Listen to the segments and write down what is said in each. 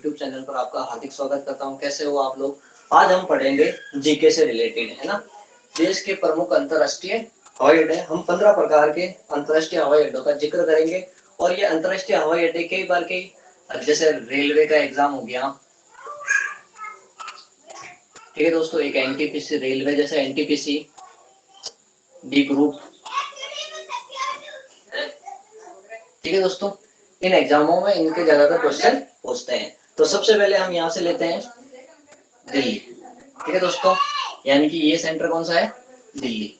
YouTube channel पर आपका हार्दिक स्वागत करता हूं। कैसे हो आप लोग? आज हम पढ़ेंगे जीके से रिलेटेड, है ना। देश के प्रमुख अंतरराष्ट्रीय हवाई अड्डे, हम 15 प्रकार के अंतरराष्ट्रीय हवाई अड्डों का जिक्र करेंगे। और ये अंतरराष्ट्रीय हवाई अड्डे कई बार के, जैसे रेलवे का एग्जाम हो गया, ठीक है दोस्तों, एक एनटीपीसी रेलवे जैसे एनटीपीसी, डी ग्रुप, ठीक है दोस्तों, इन एग्जामों में इनके ज्यादातर क्वेश्चन पूछते हैं। तो सबसे पहले हम यहाँ से लेते हैं दिल्ली, ठीक है दोस्तों, यानी कि ये सेंटर कौन सा है? दिल्ली।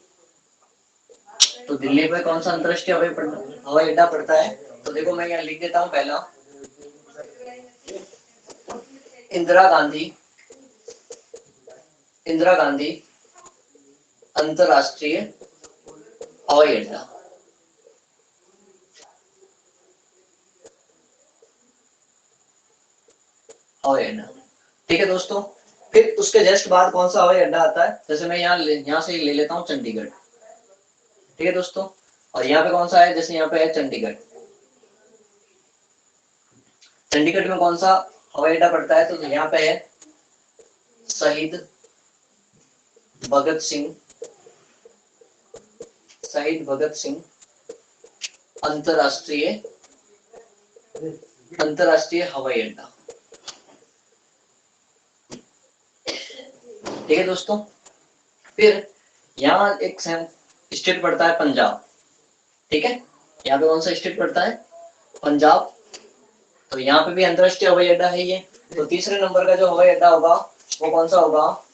तो दिल्ली पे कौन सा अंतरराष्ट्रीय हवाई अड्डा पड़ता है? तो देखो मैं यहाँ लिख देता हूँ। पहला इंदिरा गांधी अंतरराष्ट्रीय हवाई अड्डा, हवाई अड्डा, ठीक है दोस्तों। फिर उसके जस्ट बाद कौन सा हवाई अड्डा आता है? जैसे मैं यहाँ से ले लेता हूँ चंडीगढ़, ठीक है दोस्तों। और यहाँ पे कौन सा है? जैसे यहाँ पे है चंडीगढ़। चंडीगढ़ में कौन सा हवाई अड्डा पड़ता है? तो यहाँ पे है शहीद भगत सिंह अंतरराष्ट्रीय हवाई अड्डा, ठीक है दोस्तों। फिर यहाँ एक स्टेट पड़ता है पंजाब, ठीक है। यहाँ पे कौन सा स्टेट पड़ता है? पंजाब। तो यहाँ पे भी अंतरराष्ट्रीय हवाई अड्डा है ये। तो तीसरे नंबर का जो हवाई अड्डा होगा वो कौन सा होगा?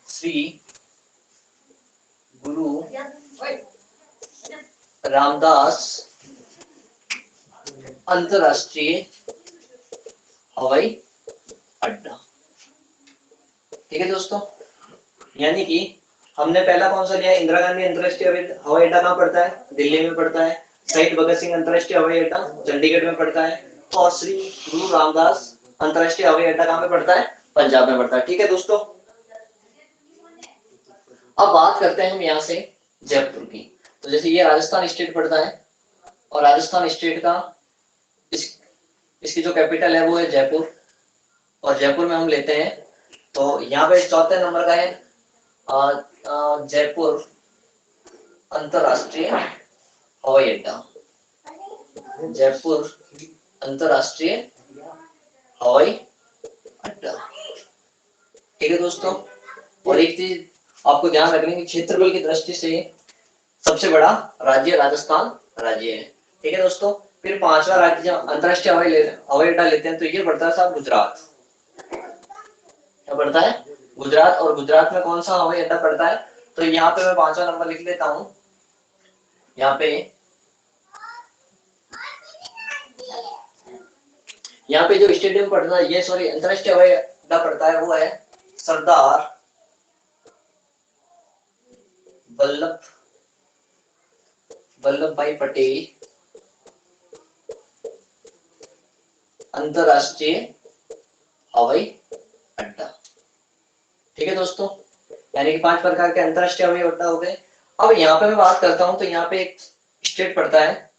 श्री गुरु रामदास अंतरराष्ट्रीय हवाई अड्डा, ठीक है दोस्तों। यानी कि हमने पहला कौन सा लिया? इंदिरा गांधी अंतरराष्ट्रीय हवाई अड्डा कहाँ पड़ता है? दिल्ली में पड़ता है। शहीद भगत सिंह अंतरराष्ट्रीय हवाई अड्डा चंडीगढ़ में पड़ता है। और श्री गुरु रामदास अंतरराष्ट्रीय हवाई अड्डा कहाँ पे पड़ता है? पंजाब में पड़ता है, ठीक है दोस्तों। अब बात करते हैं हम यहाँ से जयपुर की। तो जैसे ये राजस्थान स्टेट पड़ता है, और राजस्थान स्टेट का इसकी जो कैपिटल है वो है जयपुर। और जयपुर में हम लेते हैं, तो यहाँ पे चौथे नंबर का है जयपुर अंतरराष्ट्रीय हवाई अड्डा, जयपुर अंतरराष्ट्रीय हवाई अड्डा, ठीक है दोस्तों। और एक चीज आपको ध्यान रखनी है, क्षेत्रफल की दृष्टि से सबसे बड़ा राज्य राजस्थान राज्य है, ठीक है दोस्तों। फिर पांचवा राज्य अंतरराष्ट्रीय हवाई अड्डा लेते हैं, तो ये पड़ता है साहब गुजरात। क्या पड़ता है? गुजरात। और गुजरात में कौन सा हवाई अड्डा पड़ता है? तो यहाँ पे मैं पांचवा नंबर लिख लेता हूँ। यहाँ पे जो स्टेडियम पड़ता है, ये सॉरी अंतरराष्ट्रीय हवाई अड्डा पड़ता है, वो है सरदार वल्लभ भाई पटेल अंतरराष्ट्रीय हवाई अड्डा, ठीक है दोस्तों। यानी कि 5 प्रकार के अंतरराष्ट्रीय हवाई अड्डा हो गए। अब यहाँ पे मैं बात करता हूँ, तो यहाँ पे एक स्टेट पड़ता है,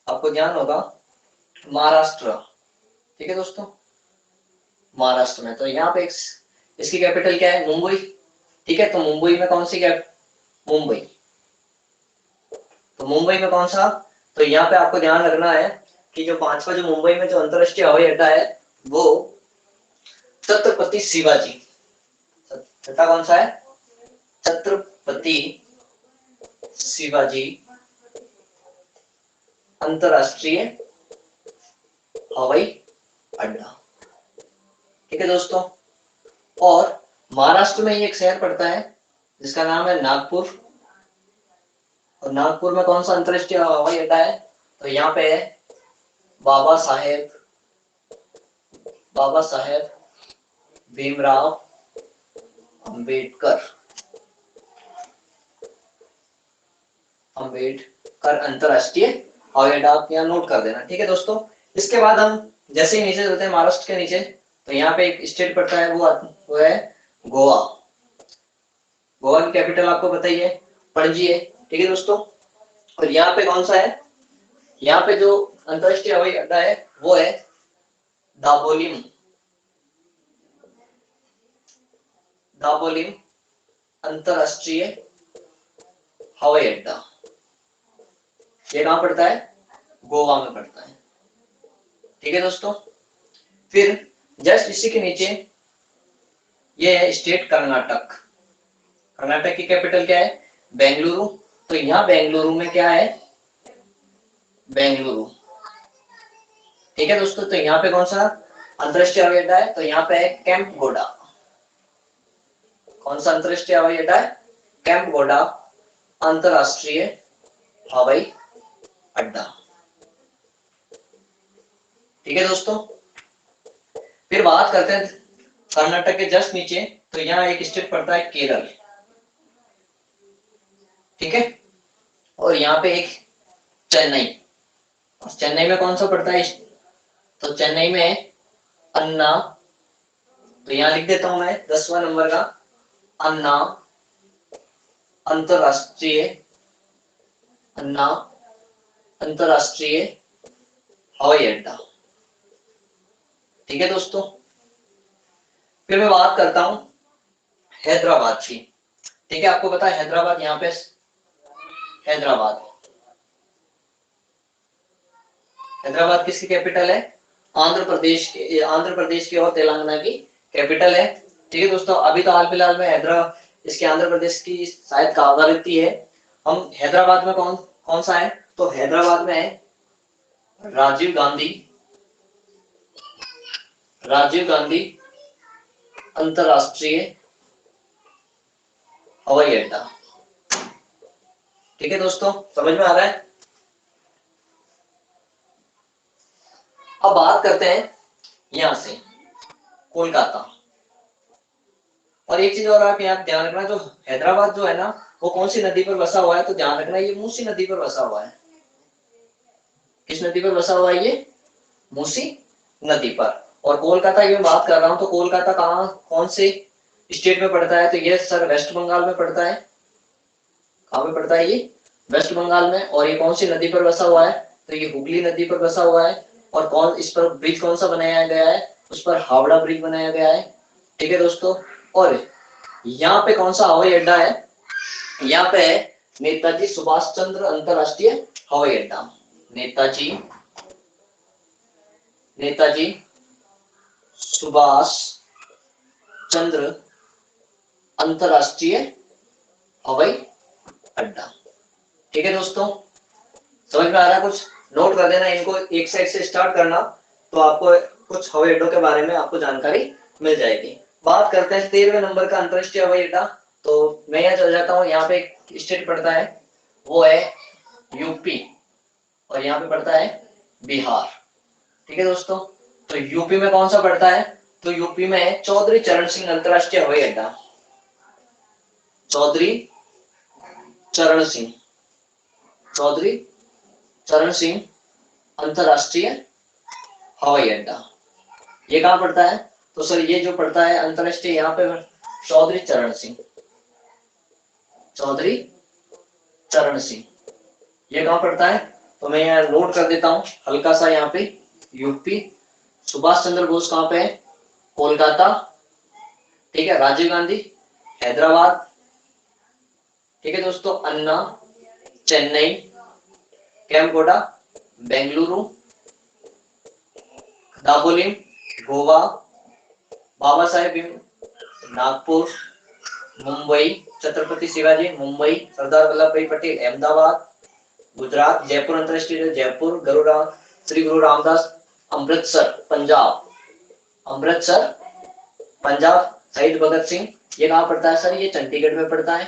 आपको ध्यान होगा, महाराष्ट्र, ठीक है दोस्तों। महाराष्ट्र में तो यहाँ पे इसकी कैपिटल क्या है? मुंबई, ठीक है। तो मुंबई में कौन सी मुंबई, तो मुंबई में कौन सा? तो यहाँ पे आपको ध्यान रखना है कि जो पांचवा जो मुंबई में जो अंतरराष्ट्रीय हवाई अड्डा है वो छत्रपति शिवाजी, छठा कौन सा है? छत्रपति शिवाजी अंतरराष्ट्रीय हवाई अड्डा, ठीक है दोस्तों। और महाराष्ट्र में एक शहर पड़ता है जिसका नाम है नागपुर। और नागपुर में कौन सा अंतरराष्ट्रीय हवाई अड्डा है? तो यहाँ पे है बाबा साहेब भीमराव अंबेडकर अंतरराष्ट्रीय हवाई अड्डा, आप यहाँ नोट कर देना, ठीक है दोस्तों। इसके बाद हम जैसे ही नीचे चलते हैं, महाराष्ट्र के नीचे, तो यहाँ पे एक स्टेट पड़ता है, वो है गोवा। गोवा की कैपिटल आपको बताइए, पणजी है, ठीक है दोस्तों। और यहाँ पे कौन सा है? यहाँ पे जो अंतरराष्ट्रीय हवाई अड्डा है वो है दापोलिम दाबोलिम अंतरराष्ट्रीय हवाई अड्डा। ये कहां पड़ता है? गोवा में पड़ता है। ठीक है दोस्तों। फिर जस्ट इसी के नीचे ये है स्टेट कर्नाटक। कर्नाटक की कैपिटल क्या है? बेंगलुरु। तो यहाँ बेंगलुरु में क्या है? बेंगलुरु। ठीक है दोस्तों। तो यहाँ पे कौन सा अंतरराष्ट्रीय हवाई अड्डा है? तो यहाँ पे है कैंपगोड़ा। कौन सा अंतरराष्ट्रीय हवाई अड्डा है? कैंपगोड़ा अंतरराष्ट्रीय हवाई अड्डा। ठीक है दोस्तों। फिर बात करते हैं कर्नाटक के जस्ट नीचे, तो यहाँ एक स्टेट पड़ता है केरल। ठीक है। और यहाँ पे एक चेन्नई। चेन्नई में कौन सा पड़ता है? तो चेन्नई में अन्ना। तो यहाँ लिख देता हूं मैं 10वां नंबर का, अन्ना अंतरराष्ट्रीय, अन्ना अंतरराष्ट्रीय हवाई अड्डा। ठीक है दोस्तों। फिर मैं बात करता हूं हैदराबाद की। ठीक है। आपको पता है हैदराबाद, यहाँ पे हैदराबाद, हैदराबाद किसकी कैपिटल है? आंध्र प्रदेश की और तेलंगाना की कैपिटल है। ठीक है दोस्तों। अभी तो हाल फिलहाल में इसके आंध्र प्रदेश की शायद कावारती है। हम हैदराबाद में कौन कौन सा है? तो हैदराबाद में है राजीव गांधी अंतरराष्ट्रीय हवाई अड्डा। ठीक है दोस्तों, समझ में आ रहा है? अब बात करते हैं यहां से कोलकाता। और एक चीज और आप यहाँ ध्यान रखना, जो हैदराबाद जो है ना, वो कौन सी नदी पर बसा हुआ है? तो ध्यान रखना ये मूसी नदी पर बसा हुआ है। किस नदी पर बसा हुआ है ये? मूसी नदी पर। और कोलकाता की मैं बात कर रहा हूं, तो कोलकाता कहाँ कौन से स्टेट में पड़ता है? तो ये सर वेस्ट बंगाल में पड़ता है। कहाँ पे पड़ता है ये? वेस्ट बंगाल में। और ये कौन सी नदी पर बसा हुआ है? तो ये हुगली नदी पर बसा हुआ है। और कौन इस पर ब्रिज कौन सा बनाया गया है? उस पर हावड़ा ब्रिज बनाया गया है। ठीक है दोस्तों। और यहाँ पे कौन सा हवाई अड्डा है? यहाँ पे है नेताजी सुभाष चंद्र अंतरराष्ट्रीय हवाई अड्डा। नेताजी सुभाष चंद्र अंतरराष्ट्रीय हवाई अड्डा। ठीक है दोस्तों, समझ में आ रहा है? कुछ नोट कर देना इनको, एक साइड से स्टार्ट करना, तो आपको कुछ हवाई अड्डों के बारे में आपको जानकारी मिल जाएगी। बात करते हैं 13वें नंबर का अंतरराष्ट्रीय हवाई अड्डा। तो मैं यहाँ चल जाता हूँ। यहाँ पे एक स्टेट पड़ता है, वो है यूपी। और यहाँ पे पड़ता है बिहार। ठीक है दोस्तों। तो यूपी में कौन सा पड़ता है? तो यूपी में है चौधरी चरण सिंह अंतरराष्ट्रीय हवाई अड्डा। चौधरी चरण सिंह अंतरराष्ट्रीय हवाई अड्डा। ये कहां पड़ता है? तो सर ये जो पड़ता है अंतरराष्ट्रीय, यहाँ पे चौधरी चरण सिंह, ये कहां पड़ता है? तो मैं यहाँ नोट कर देता हूँ हल्का सा, यहाँ पे यूपी। सुभाष चंद्र बोस कहां पे है? कोलकाता। ठीक है। राजीव गांधी हैदराबाद। ठीक है दोस्तों। अन्ना चेन्नई। कैंपगोड़ा बेंगलुरु। दाबोलिम गोवा। बाबा साहेब नागपुर। मुंबई छत्रपति शिवाजी मुंबई। सरदार वल्लभ भाई पटेल अहमदाबाद गुजरात। जयपुर अंतरराष्ट्रीय जयपुर। श्री गुरु रामदास अमृतसर पंजाब। शहीद भगत सिंह, ये कहाँ पड़ता है सर? ये चंडीगढ़ में पड़ता है।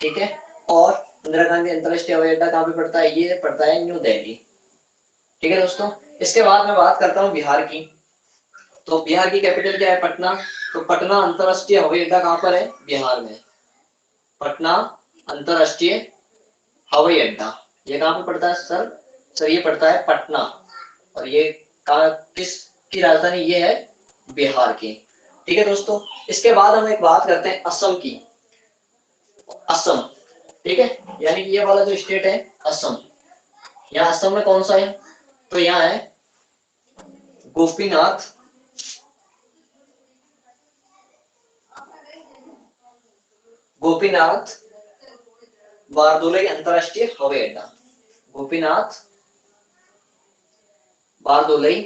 ठीक है। और इंदिरा गांधी अंतरराष्ट्रीय हवाई अड्डा कहाँ पे पड़ता है? ये पड़ता है न्यू दिल्ली। ठीक है दोस्तों। इसके बाद मैं बात करता हूँ बिहार की। तो बिहार की कैपिटल क्या है? पटना। तो पटना अंतरराष्ट्रीय हवाई अड्डा कहाँ पर है? बिहार में। पटना अंतरराष्ट्रीय हवाई अड्डा, ये कहाँ पे पड़ता है सर ये पड़ता है पटना। और ये किसकी राजधानी ये है? बिहार की। ठीक है दोस्तों। इसके बाद हम एक बात करते हैं असम की। असम, ठीक है, यानी ये वाला जो स्टेट है असम। यहाँ असम में कौन सा है? तो यहाँ है गोपीनाथ गोपीनाथ बारदोलई अंतरराष्ट्रीय हवाई अड्डा, गोपीनाथ बारदोलई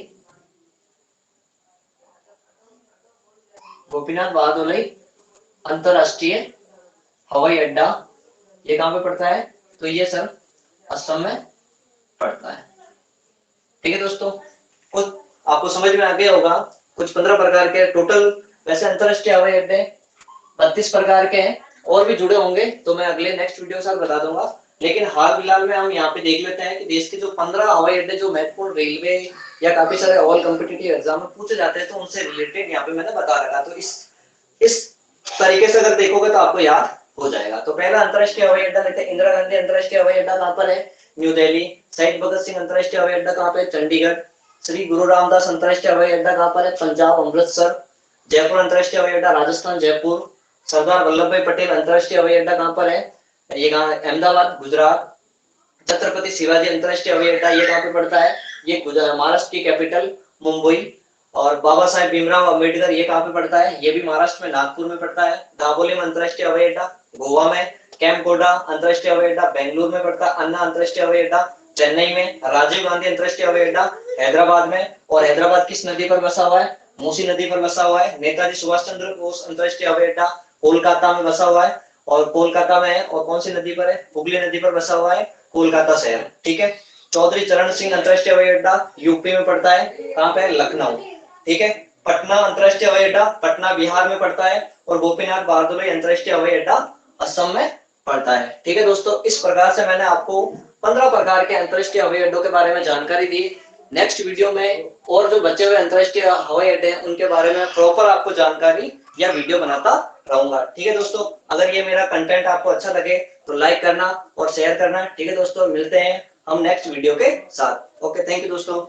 अंतरराष्ट्रीय हवाई अड्डा, ये कहां पे पड़ता है? तो ये सर असम में पड़ता है। ठीक है दोस्तों, कुछ आपको समझ में आ गया होगा, कुछ 15 प्रकार के टोटल। वैसे अंतरराष्ट्रीय हवाई अड्डे 32 प्रकार के हैं, और भी जुड़े होंगे तो मैं अगले नेक्स्ट वीडियो के साथ बता दूंगा। लेकिन हाल फिलहाल में हम यहाँ पे देख लेते हैं कि देश के जो 15 हवाई अड्डे जो महत्वपूर्ण रेलवे या काफी सारे ऑल कॉम्पिटिटिव एग्जाम में पूछे जाते हैं, तो उनसे रिलेटेड यहाँ पे मैंने बता रखा। तो इस तरीके से अगर देखोगे तो आपको याद हो जाएगा। तो पहला अंतरराष्ट्रीय हवाई अड्डा लेते हैं, इंदिरा गांधी अंतरराष्ट्रीय हवाई अड्डा कहाँ पर है? न्यू दिल्ली। शहीद भगत सिंह अंतरराष्ट्रीय हवाई अड्डा कहाँ पे? चंडीगढ़। श्री गुरु रामदास अंतरराष्ट्रीय हवाई अड्डा कहाँ पर है? पंजाब, अमृतसर। जयपुर अंतरराष्ट्रीय हवाई अड्डा राजस्थान, जयपुर। सरदार वल्लभ भाई पटेल अंतरराष्ट्रीय हवाई अड्डा कहाँ पर है? ये कहाँ? अहमदाबाद, गुजरात। छत्रपति शिवाजी अंतरराष्ट्रीय हवाई अड्डा ये कहाँ पे पड़ता है? ये महाराष्ट्र की कैपिटल मुंबई। और बाबा साहेब भीमराव अम्बेडकर ये कहाँ पे पड़ता है? ये भी महाराष्ट्र में नागपुर में पड़ता है। दाबोली में अंतरराष्ट्रीय हवाई अड्डा गोवा में। कैंपकोडा अंतरराष्ट्रीय हवाई अड्डा बेंगलुरु में पड़ता है। अन्ना अंतरराष्ट्रीय हवाई अड्डा चेन्नई में। राजीव गांधी अंतरराष्ट्रीय हवाई अड्डा हैदराबाद में। और हैदराबाद किस नदी पर बसा हुआ है? मूसी नदी पर बसा हुआ है। नेताजी सुभाष चंद्र बोस अंतरराष्ट्रीय हवाई अड्डा कोलकाता में बसा हुआ है, और कोलकाता में है। और कौन सी नदी पर है? हुगली नदी पर बसा हुआ है कोलकाता शहर। ठीक है। चौधरी चरण सिंह अंतरराष्ट्रीय हवाई अड्डा यूपी में पड़ता है, कहाँ पे? लखनऊ। ठीक है। पटना अंतरराष्ट्रीय हवाई अड्डा पटना बिहार में पड़ता है। और गोपीनाथ बारदोलई अंतरराष्ट्रीय हवाई अड्डा असम में पड़ता है। ठीक है दोस्तों, इस प्रकार से मैंने आपको 15 प्रकार के अंतरराष्ट्रीय हवाई अड्डों के बारे में जानकारी दी। नेक्स्ट वीडियो में और जो बचे हुए अंतरराष्ट्रीय हवाई अड्डे हैं उनके बारे में प्रॉपर आपको जानकारी या वीडियो बनाता रहूंगा। ठीक है दोस्तों, अगर ये मेरा कंटेंट आपको अच्छा लगे तो लाइक करना और शेयर करना। ठीक है दोस्तों, मिलते हैं हम नेक्स्ट वीडियो के साथ। ओके, थैंक यू दोस्तों।